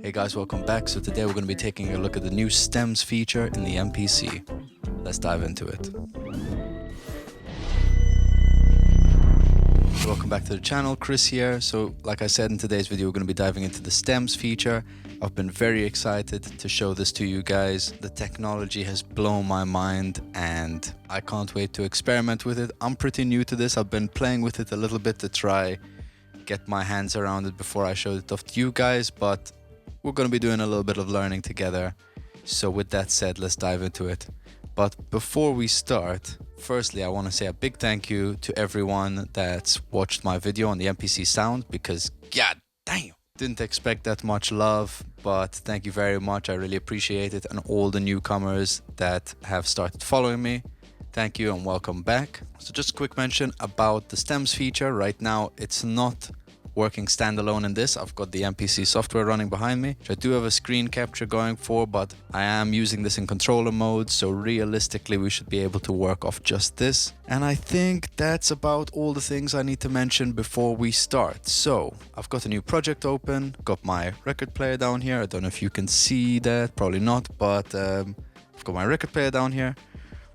Hey guys, welcome back. So today we're going to be taking a look at the new stems feature in the MPC. Let's dive into it. Welcome back to the channel, Chris here. So like I said in today's video, we're going to be diving into the stems feature. I've been very excited to show this to you guys. The technology has blown my mind and I can't wait to experiment with it. I'm pretty new to this. I've been playing with it a little bit to try get my hands around it before I showed it off to you guys, but we're going to be doing a little bit of learning together. So with that said, let's dive into it. But before we start, firstly, I want to say a big thank you to everyone that's watched my video on the MPC sound, because god damn, didn't expect that much love, but thank you very much. I really appreciate it. And all the newcomers that have started following me, thank you and welcome back. So just a quick mention about the stems feature. Right now, it's not working standalone in this. I've got the MPC software running behind me, which I do have a screen capture going for, but I am using this in controller mode, so realistically we should be able to work off just this. And I think that's about all the things I need to mention before we start. So I've got a new project open, got my record player down here. I don't know if you can see that, probably not, but I've got my record player down here.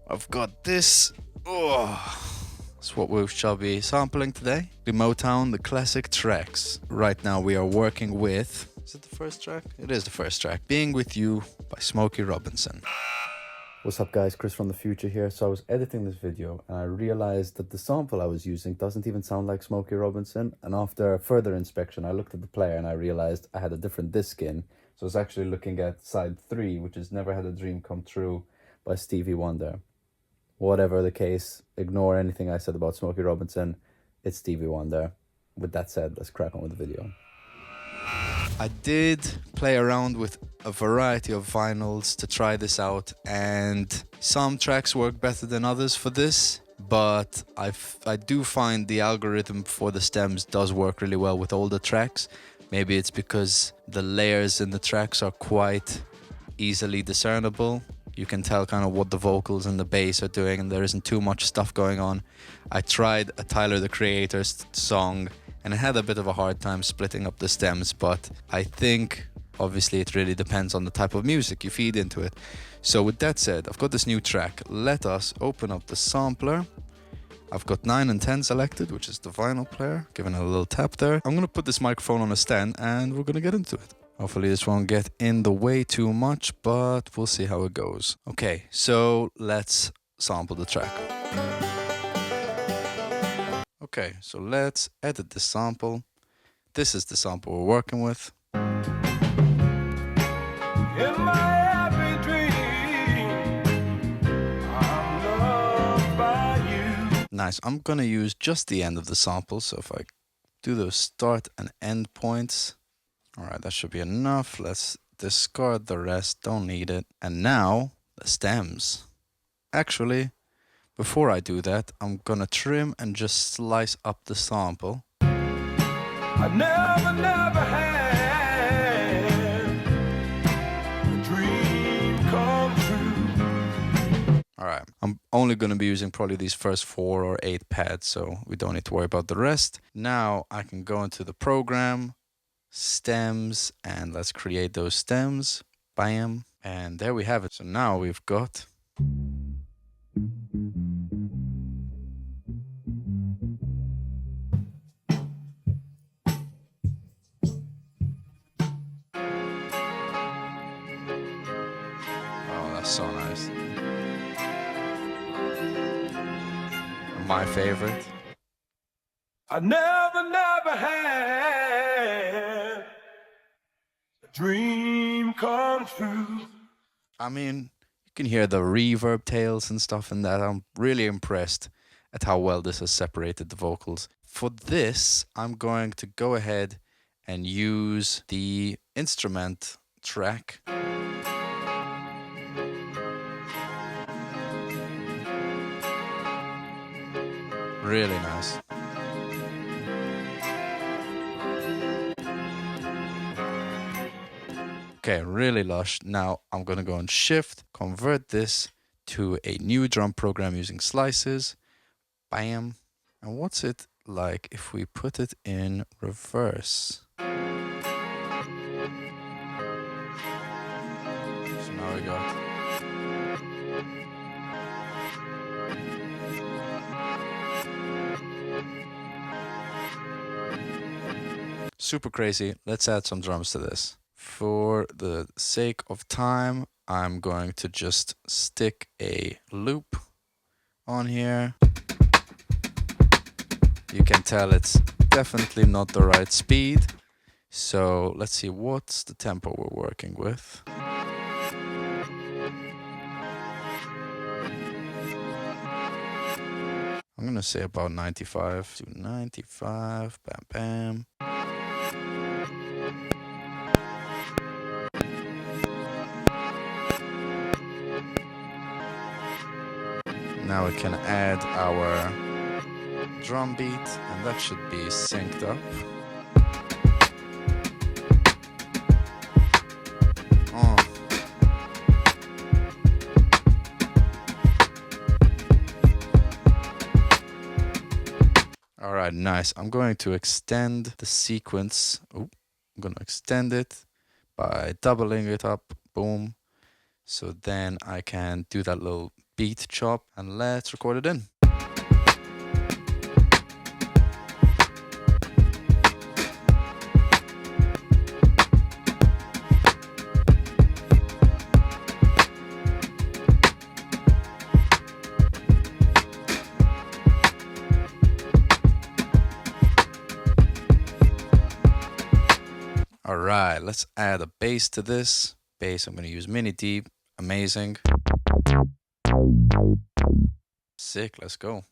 I've got this. That's what we shall be sampling today. The Motown, the classic tracks. Right now we are working with, is it the first track? It is the first track. Being With You by Smokey Robinson. What's up guys, Chris from the future here. So I was editing this video and I realized that the sample I was using doesn't even sound like Smokey Robinson. And after further inspection, I looked at the player and I realized I had a different disc in. So I was actually looking at side 3, which is Never Had a Dream Come True by Stevie Wonder. Whatever the case, ignore anything I said about Smokey Robinson. It's Stevie Wonder. With that said, let's crack on with the video. I did play around with a variety of vinyls to try this out, and some tracks work better than others for this, but I do find the algorithm for the stems does work really well with older tracks. Maybe it's because the layers in the tracks are quite easily discernible. You can tell kind of what the vocals and the bass are doing, and there isn't too much stuff going on. I tried a Tyler the Creator's song and I had a bit of a hard time splitting up the stems, but I think obviously it really depends on the type of music you feed into it. So with that said, I've got this new track. Let us open up the sampler. I've got 9 and 10 selected, which is the vinyl player. Giving it a little tap there. I'm going to put this microphone on a stand and we're going to get into it. Hopefully this won't get in the way too much, but we'll see how it goes. Okay, so let's sample the track. Okay, so let's edit the sample. This is the sample we're working with. In my every dream, I'm loved by you. Nice, I'm gonna use just the end of the sample, so if I do those start and end points. All right, that should be enough. Let's discard the rest, don't need it. And now, the stems. Actually, before I do that, I'm gonna trim and just slice up the sample. I never had a dream come true. All right, I'm only gonna be using probably these first 4 or 8 pads, so we don't need to worry about the rest. Now I can go into the program, stems, and let's create those stems. Bam, and there we have it. So now we've got oh, that's so nice. My favorite. I never had a dream come true. I mean, you can hear the reverb tails and stuff in that. I'm really impressed at how well this has separated the vocals. For this, I'm going to go ahead and use the instrument track. Really nice. Okay, really lush. Now I'm gonna go on Shift, convert this to a new drum program using slices. Bam. And what's it like if we put it in reverse? we got? Super crazy. Let's add some drums to this. For the sake of time, I'm going to just stick a loop on here. You can tell it's definitely not the right speed. So let's see, what's the tempo we're working with? I'm gonna say about 95 to 95, bam bam. Now we can add our drum beat, and that should be synced up. Oh. All right, nice. I'm going to extend the sequence. Oh, I'm going to extend it by doubling it up. Boom. So then I can do that little beat chop, and let's record it in. All right, let's add a bass to this. Bass, I'm going to use mini D. Amazing. Sick, let's go.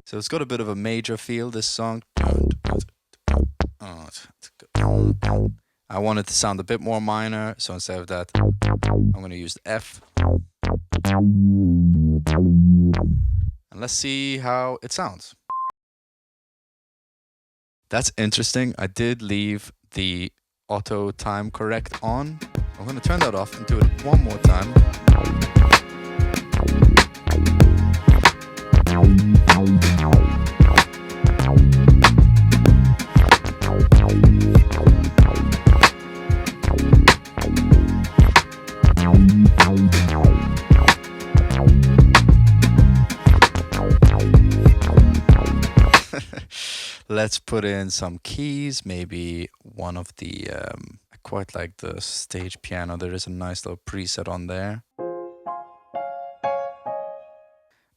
So it's got a bit of a major feel, this song. I want it to sound a bit more minor, so instead of that, I'm going to use the F. And let's see how it sounds. That's interesting. I did leave the auto time correct on. I'm going to turn that off and do it one more time. Let's put in some keys, maybe one of the, I quite like the stage piano. There is a nice little preset on there.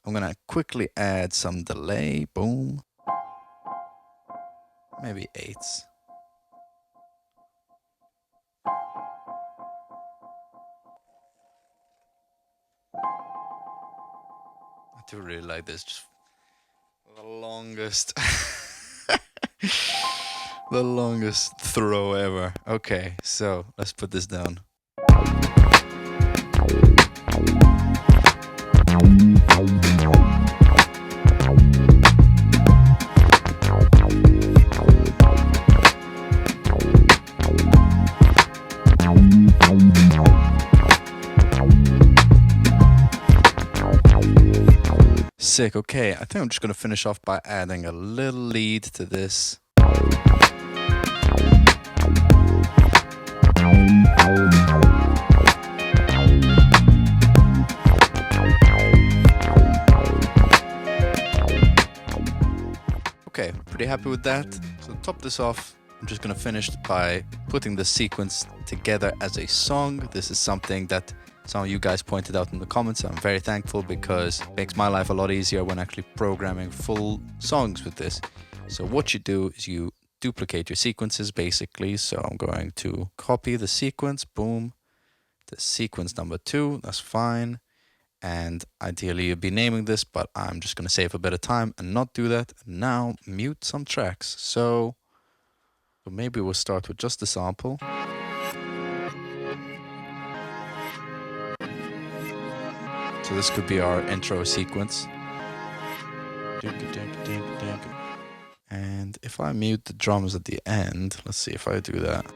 I'm gonna quickly add some delay, boom. Maybe 8s. I do really like this, just the longest. The longest throw ever. Okay, so let's put this down. Sick, okay, I think I'm just gonna finish off by adding a little lead to this. Okay, pretty happy with that. So to top this off, I'm just gonna finish by putting the sequence together as a song. This is something that some of you guys pointed out in the comments. I'm very thankful because it makes my life a lot easier when actually programming full songs with this. So what you do is you duplicate your sequences basically. So I'm going to copy the sequence, boom, the sequence number 2, that's fine. And ideally you'd be naming this, but I'm just going to save a bit of time and not do that. And now mute some tracks. So maybe we'll start with just the sample. So this could be our intro sequence. And if I mute the drums at the end, let's see if I do that.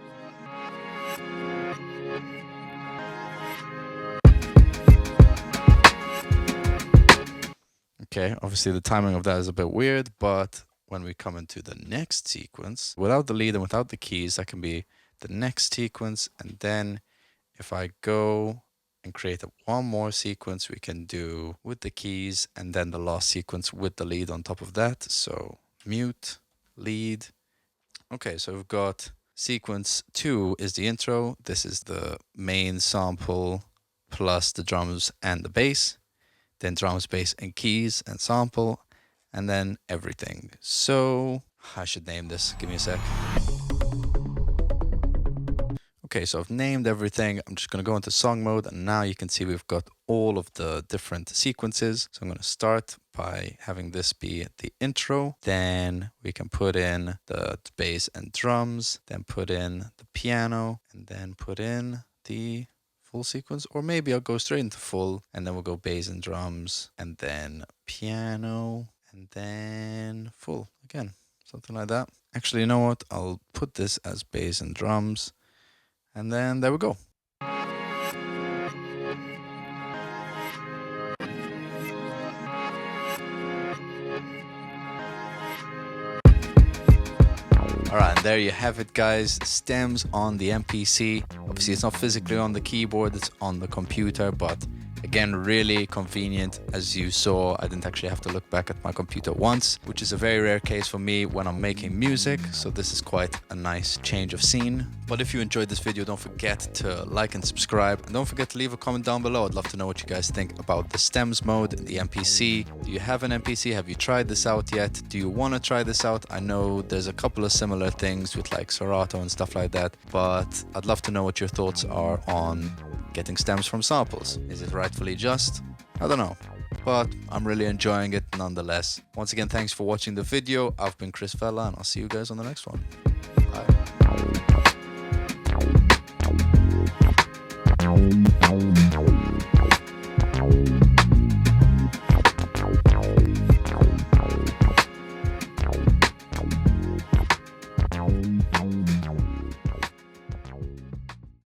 Okay, obviously the timing of that is a bit weird, but when we come into the next sequence, without the lead and without the keys, that can be the next sequence. And then if I go and create one more sequence, we can do with the keys and then the last sequence with the lead on top of that. So mute, lead. Okay, so we've got sequence 2 is the intro. This is the main sample plus the drums and the bass. Then drums, bass, and keys and sample, and then everything. So I should name this. Give me a sec. Okay, so I've named everything. I'm just going to go into song mode, and now you can see we've got all of the different sequences. So I'm going to start by having this be the intro. Then we can put in the bass and drums, then put in the piano, and then put in the full sequence, or maybe I'll go straight into full and then we'll go bass and drums and then piano and then full again, something like that. Actually, you know what? I'll put this as bass and drums and then there we go. Alright, and there you have it, guys. Stems on the MPC. Obviously, it's not physically on the keyboard, it's on the computer, but again, really convenient. As you saw, I didn't actually have to look back at my computer once, which is a very rare case for me when I'm making music. So this is quite a nice change of scene. But if you enjoyed this video, don't forget to like and subscribe. And don't forget to leave a comment down below. I'd love to know what you guys think about the stems mode in the MPC. Do you have an MPC? Have you tried this out yet? Do you want to try this out? I know there's a couple of similar things with like Serato and stuff like that, but I'd love to know what your thoughts are on getting stems from samples. Is it rightfully just? I don't know, but I'm really enjoying it nonetheless. Once again, thanks for watching the video. I've been Chris Vella, and I'll see you guys on the next one. Bye.